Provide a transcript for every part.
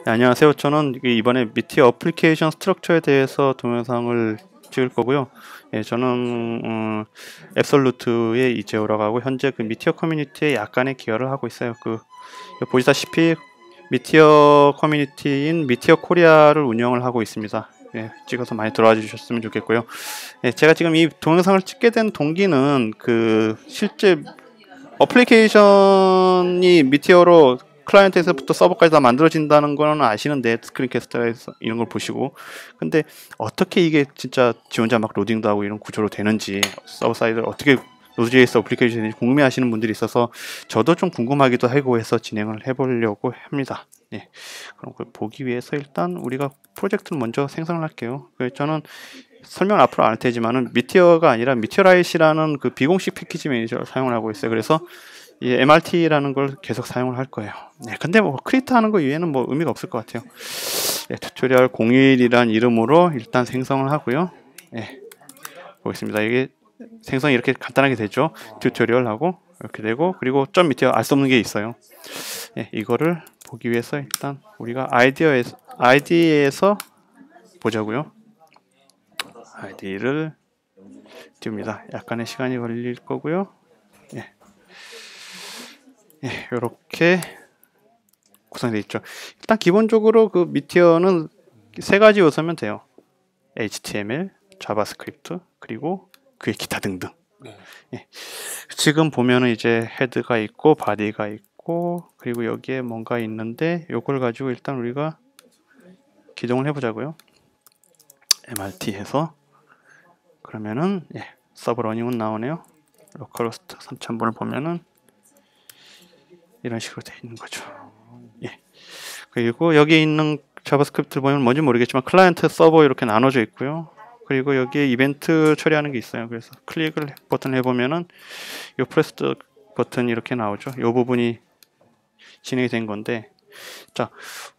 네, 안녕하세요. 저는 이번에 미티어 어플리케이션 스트럭처에 대해서 동영상을 찍을 거고요. 예, 저는 앱솔루트의 이재호라고 하고 현재 그 미티어 커뮤니티에 약간의 기여를 하고 있어요. 보시다시피 미티어 커뮤니티인 미티어 코리아를 운영을 하고 있습니다. 예, 찍어서 많이 들어와 주셨으면 좋겠고요. 예, 제가 지금 이 동영상을 찍게 된 동기는 실제 어플리케이션이 미티어로 클라이언트에서부터 서버까지 다 만들어진다는 거는 아시는데, 스크린캐스터에서 이런 걸 보시고, 근데 어떻게 이게 진짜 지 혼자 막 로딩도 하고 이런 구조로 되는지, 서버 사이드를 어떻게 노드.js 어플리케이션이 궁금해하시는 분들이 있어서 저도 좀 궁금하기도 하고 해서 진행을 해보려고 합니다. 예, 그럼 그걸 보기 위해서 일단 우리가 프로젝트를 먼저 생성을 할게요. 저는 설명을 앞으로 안 할 테지만은 미티어가 아니라 미티어라이트라는 그 비공식 패키지 매니저를 사용을 하고 있어요. 그래서 이 MRT라는 걸 계속 사용을 할 거예요. 네, 근데 뭐 크리에이트 하는 거 이외에는 뭐 의미가 없을 것 같아요. 네, 튜토리얼 01이란 이름으로 일단 생성을 하고요. 네, 보겠습니다. 이게 생성이 이렇게 간단하게 되죠. 튜토리얼하고 이렇게 되고, 그리고 점 밑에 알 수 없는 게 있어요. 네, 이거를 보기 위해서 일단 우리가 아이디에서 보자고요. 아이디를 띄웁니다. 약간의 시간이 걸릴 거고요. 예, 예, 이렇게 구성되어 있죠. 일단 기본적으로 그 미티어는 세 가지 요소면 돼요. HTML, 자바스크립트, 그리고 그의 기타 등등. 네. 예. 지금 보면은 이제 헤드가 있고 바디가 있고, 그리고 여기에 뭔가 있는데 요걸 가지고 일단 우리가 기동을 해보자고요. MRT 해서 그러면은 서버 러닝은 나오네요. 로컬호스트 3000번을 보면은 이런 식으로 되어 있는 거죠. 예. 그리고 여기 있는 자바스크립트를 보면 뭔지 모르겠지만 클라이언트 서버 이렇게 나눠져 있고요. 그리고 여기에 이벤트 처리하는 게 있어요. 그래서 클릭을 버튼 해보면은 이 프레스 버튼이 이렇게 나오죠. 이 부분이 진행이 된 건데, 자,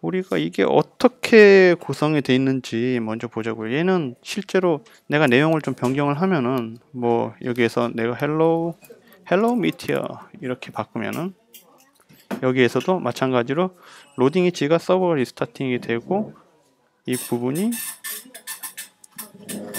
우리가 이게 어떻게 구성이 되어 있는지 먼저 보자고요. 얘는 실제로 내가 내용을 좀 변경을 하면은 뭐 여기에서 내가 hello meteor 이렇게 바꾸면은 여기에서도 마찬가지로 로딩 위치가 서버 리스타팅이 되고 이 부분이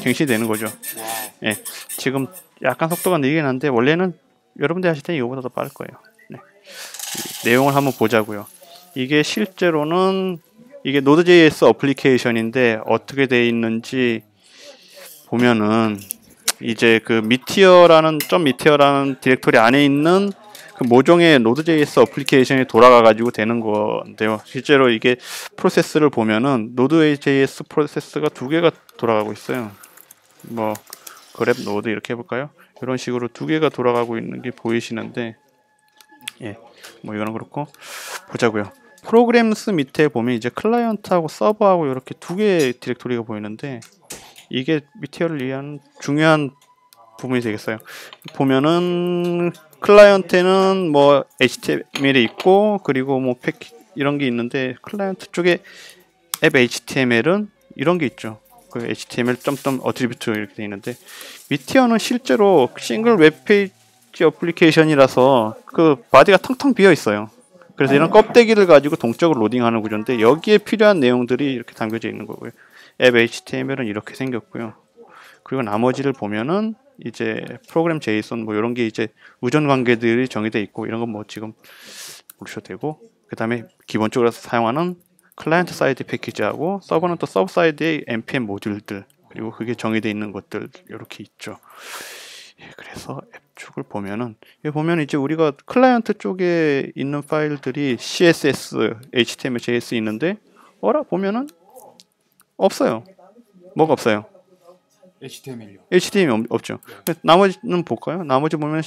갱신이 되는 거죠. 예, 지금 약간 속도가 느리긴 한데 원래는 여러분들 하실 때 이거보다 더 빠를 거예요. 네. 내용을 한번 보자고요. 이게 실제로는 이게 노드.js 어플리케이션인데 어떻게 되어 있는지 보면은 이제 그 미티어라는 디렉토리 안에 있는 그 모종의 노드.js 어플리케이션이 돌아가 가지고 되는 건데요. 실제로 이게 프로세스를 보면은 노드.js 프로세스가 두 개가 돌아가고 있어요. 뭐 그랩 노드 이렇게 해볼까요? 이런 식으로 두 개가 돌아가고 있는 게 보이시는데, 예, 뭐 이거는 그렇고 보자고요. 프로그램스 밑에 보면 이제 클라이언트하고 서버하고 이렇게 두 개의 디렉토리가 보이는데 이게 미티어를 위한 중요한 부분이 되겠어요. 보면은 클라이언트는 뭐 HTML이 있고 그리고 뭐 이런 게 있는데 클라이언트 쪽에 앱 HTML은 이런 게 있죠. 그 HTML 점점 어트리뷰트 이렇게 돼 있는데 미티어는 실제로 싱글 웹페이지 어플리케이션이라서 그 바디가 텅텅 비어 있어요. 그래서 이런 껍데기를 가지고 동적으로 로딩하는 구조인데 여기에 필요한 내용들이 이렇게 담겨져 있는 거고요. 앱 HTML은 이렇게 생겼고요. 그리고 나머지를 보면은 이제 프로그램 JSON 뭐 이런 게 이제 우전 관계들이 정의되어 있고 이런 건 뭐 지금 보셔도 되고, 그 다음에 기본적으로 사용하는 클라이언트 사이드 패키지하고 서버는 또 서버 사이드의 npm 모듈들, 그리고 그게 정의되어 있는 것들 이렇게 있죠. 예, 그래서 앱 쪽을 보면은 여기 보면 이제 우리가 클라이언트 쪽에 있는 파일들이 CSS, HTML, JS 있는데 어라 보면은 없어요. 뭐가 없어요? HTML요. HTML 없죠. 나머지는 볼까요? 나머지 보면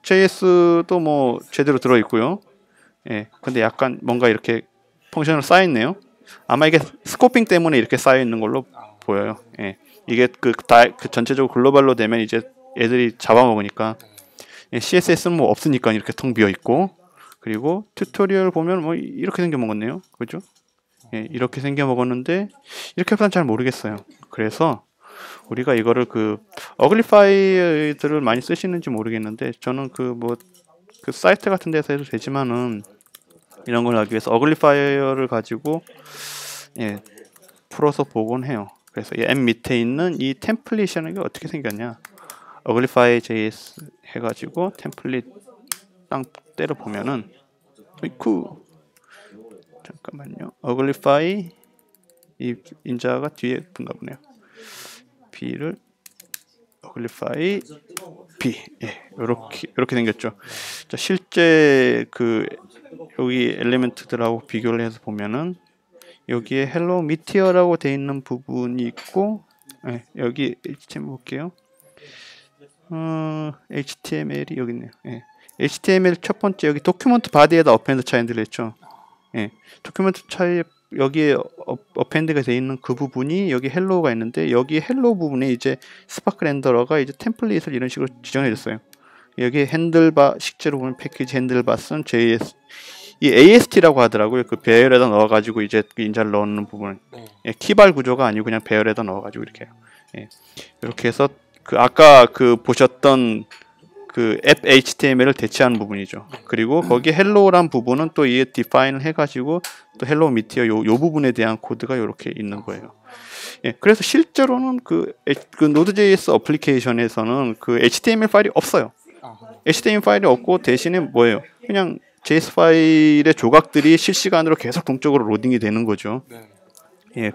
JS도 뭐 제대로 들어 있고요. 예, 근데 약간 뭔가 이렇게 펑션으로 쌓여 있네요. 아마 이게 스코핑 때문에 이렇게 쌓여 있는 걸로 보여요. 예, 이게 그 전체적으로 글로벌로 되면 이제 애들이 잡아먹으니까. 예, CSS는 뭐 없으니까 이렇게 텅 비어 있고, 그리고 튜토리얼 보면 뭐 이렇게 생겨 먹었네요. 그죠? 예, 이렇게 생겨 먹었는데 이렇게 해서 잘 모르겠어요. 그래서 우리가 이거를 그 어글리 파일들을 많이 쓰시는지 모르겠는데 저는 그 사이트 같은 데서 해도 되지만은 이런 걸 하기 위해서 어글리파이어를 가지고 예, 풀어서 보곤 해요. 그래서 이 M 밑에 있는 이 템플릿이라는 게 어떻게 생겼냐? 어글리파이 JS 해가지고 템플릿 땅 때려 보면은 어이쿠 잠깐만요. 어글리파이 이 인자가 뒤에 붙나 보네요. B를 어글리파이 B 이렇게 생겼죠. 자, 실제 그 여기 엘리멘트들하고 비교를 해서 보면은 여기에 헬로 미티어라고 돼 있는 부분이 있고 여기 HTML 볼게요. HTML이 여기 있네요. HTML 첫 번째 여기 도큐먼트 바디에다 어펜드 차인드를 했죠. 도큐멘트 차이 여기에 어펜드가 되어 있는 그 부분이 여기 헬로우가 있는데 여기 헬로우 부분에 이제 스파크 렌더러가 이제 템플릿을 이런 식으로 지정해 줬어요. 여기 핸들바 실제로 보면 패키지 핸들바스는 JS 이 AST라고 하더라고요. 그 배열에다 넣어가지고 이제 그 인자를 넣는 부분 키발 구조가 아니고 그냥 배열에다 넣어가지고 이렇게 해요. 이렇게 해서 그 아까 그 보셨던 그 앱 HTML을 대체하는 부분이죠. 그리고 거기 헬로우란 부분은 또 이게 디파인을 해가지고 또 헬로우 미티어 요 부분에 대한 코드가 이렇게 있는 거예요. 그래서 실제로는 그 노드.js 어플리케이션에서는 그 HTML 파일이 없어요. HTML 파일이 없고 대신에 뭐예요? 그냥 JS 파일의 조각들이 실시간으로 계속 동적으로 로딩이 되는 거죠.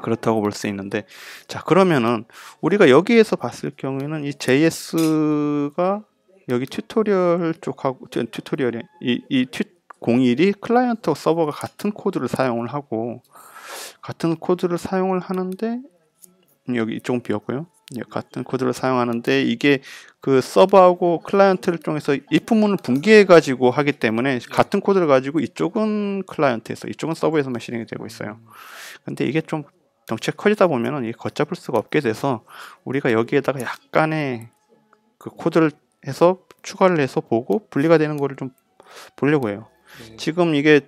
그렇다고 볼 수 있는데, 자 그러면은 우리가 여기에서 봤을 경우에는 이 JS가 여기 튜토리얼 쪽하고 튜토리얼이 이 01이 클라이언트와 서버가 같은 코드를 사용을 하고 같은 코드를 사용을 하는데 여기 이쪽은 비었고요. 같은 코드를 사용하는데 이게 그 서버하고 클라이언트를 통해서 if문을 분개해 가지고 하기 때문에 같은 코드를 가지고 이쪽은 클라이언트에서 이쪽은 서버에서만 실행이 되고 있어요. 근데 이게 좀 덩치가 커지다 보면은 이게 걷잡을 수가 없게 돼서 우리가 여기에다가 약간의 그 코드를 해서 추가를 해서 보고 분리가 되는 거를 좀 보려고 해요. 지금 이게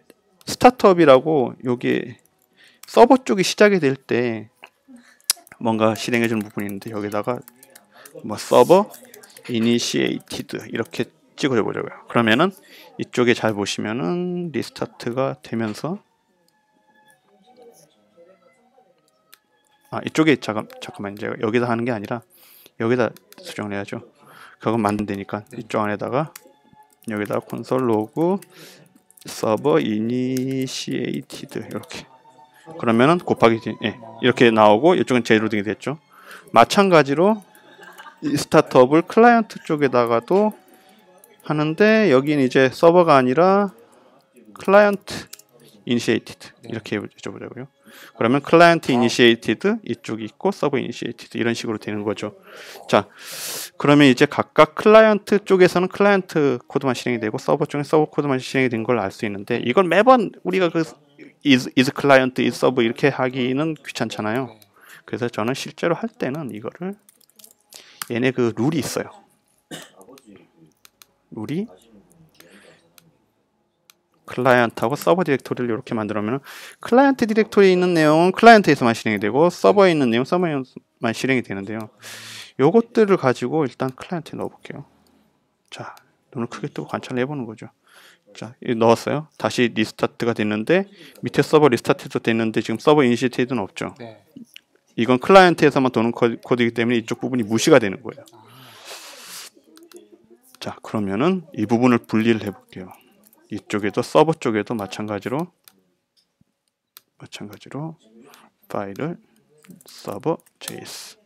스타트업이라고 여기 서버 쪽이 시작이 될 때 뭔가 실행해 주는 부분이 있는데 여기다가 뭐 서버 이니시에이티드 이렇게 찍어 보자고요. 그러면은 이쪽에 잘 보시면은 리스타트가 되면서 이쪽에 잠깐만 이제 여기다 하는 게 아니라 여기다 수정을 해야죠. 그건 만든다니까 이쪽 안에다가 여기다가 콘솔 로그 서버 이니시에이티드 이렇게 그러면은 곱하기 이렇게 나오고 이쪽은 재로딩이 됐죠. 마찬가지로 이 스타트업을 클라이언트 쪽에다가도 하는데 여기는 이제 서버가 아니라 클라이언트 이니시에이티드 이렇게 해보자고요. 그러면 클라이언트 이니시에이티드 이쪽이 있고 서버 이니시에이티드 이런 식으로 되는 거죠. 자, 그러면 이제 각각 클라이언트 쪽에서는 클라이언트 코드만 실행이 되고 서버 쪽에 서버 코드만 실행이 된 걸 알 수 있는데 이걸 매번 우리가 그 is 클라이언트, is 서버 이렇게 하기는 귀찮잖아요. 그래서 저는 실제로 할 때는 이거를 얘네 그 룰이 있어요. 룰이 클라이언트하고 서버 디렉토리를 이렇게 만들면 클라이언트 디렉토리에 있는 내용은 클라이언트에서만 실행이 되고 서버에 있는 내용 서버에만 실행이 되는데요. 요것들을 가지고 일단 클라이언트에 넣어볼게요. 자, 눈을 크게 뜨고 관찰을 해보는 거죠. 자, 넣었어요. 다시 리스타트가 됐는데 밑에 서버 리스타트도 됐는데 지금 서버 이니시에이티드는 없죠. 이건 클라이언트에서만 도는 코드이기 때문에 이쪽 부분이 무시가 되는 거예요. 자, 그러면은 이 부분을 분리를 해볼게요. 이쪽에도 서버 쪽에도 마찬가지로 파일을 서버 js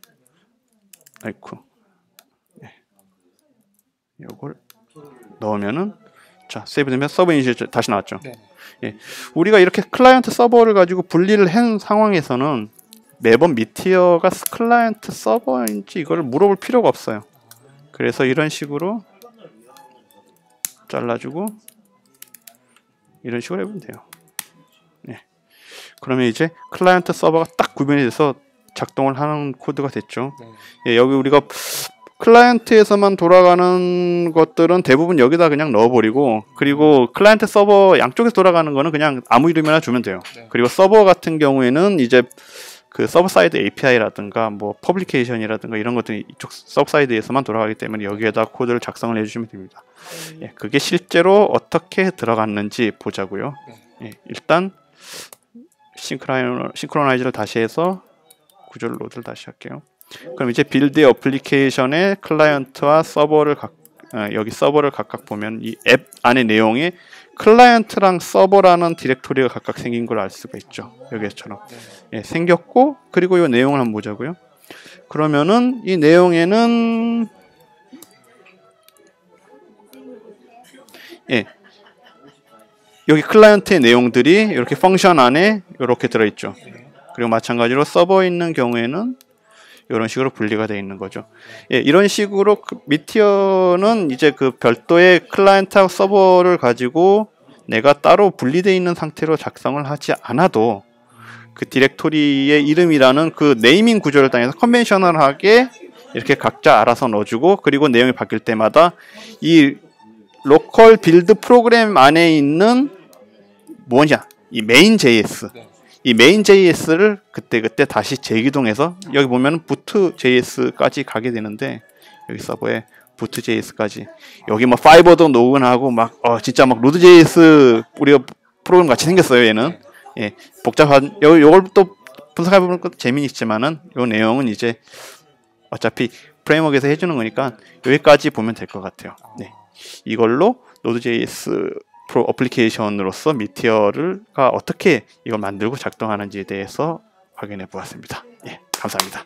요걸 넣으면은 자 세이브되면 서버 이니시에이터 다시 나왔죠. 우리가 이렇게 클라이언트 서버를 가지고 분리를 한 상황에서는 매번 미티어가 클라이언트 서버인지 이걸 물어볼 필요가 없어요. 그래서 이런 식으로 잘라주고 이런 식으로 해보면 돼요. 그러면 이제 클라이언트 서버가 딱 구별이 돼서 작동을 하는 코드가 됐죠. 여기 우리가 클라이언트에서만 돌아가는 것들은 대부분 여기다 그냥 넣어버리고 그리고 클라이언트 서버 양쪽에서 돌아가는 거는 그냥 아무 이름이나 주면 돼요. 그리고 서버 같은 경우에는 이제 그 서버 사이드 API라든가 뭐 퍼블리케이션이라든가 이런 것들이 이쪽 서버 사이드에서만 돌아가기 때문에 여기에다 코드를 작성을 해주시면 됩니다. 그게 실제로 어떻게 들어갔는지 보자고요. 예, 일단 싱크로나이즈를 다시 해서 구조를 로드를 다시 할게요. 그럼 이제 빌드 어플리케이션의 클라이언트와 서버를 여기 서버를 각각 보면 이 앱 안의 내용에 클라이언트랑 서버라는 디렉토리가 각각 생긴 걸 알 수가 있죠. 여기처럼 예, 생겼고, 그리고 이 내용을 한번 보자고요. 그러면은 이 내용에는 예, 여기 클라이언트의 내용들이 이렇게 펑션 안에 이렇게 들어있죠. 그리고 마찬가지로 서버에 있는 경우에는 이런 식으로 분리가 되어 있는 거죠. 예, 이런 식으로 미티어는 이제 그 별도의 클라이언트하고 서버를 가지고 내가 따로 분리되어 있는 상태로 작성을 하지 않아도 그 디렉토리의 이름이라는 그 네이밍 구조를 따라서 컨벤셔널하게 이렇게 각자 알아서 넣어주고, 그리고 내용이 바뀔 때마다 이 로컬 빌드 프로그램 안에 있는 뭐냐, 이 메인 JS, 이 메인 JS를 그때 다시 재기동해서, 여기 보면 부트 JS까지 가게 되는데, 여기 서버에 부트 JS까지, 여기 뭐 파이버도 로그인하고 막 진짜 막 로드 JS 우리가 프로그램 같이 생겼어요. 얘는 예, 복잡한 요걸 또 분석해 보는 것도 재미있지만은 요 내용은 이제 어차피 프레임워크에서 해주는 거니까 여기까지 보면 될 것 같아요. 네, 이걸로 노드.js 프로 어플리케이션으로서 미티어가 어떻게 이걸 만들고 작동하는지에 대해서 확인해 보았습니다. 예, 감사합니다.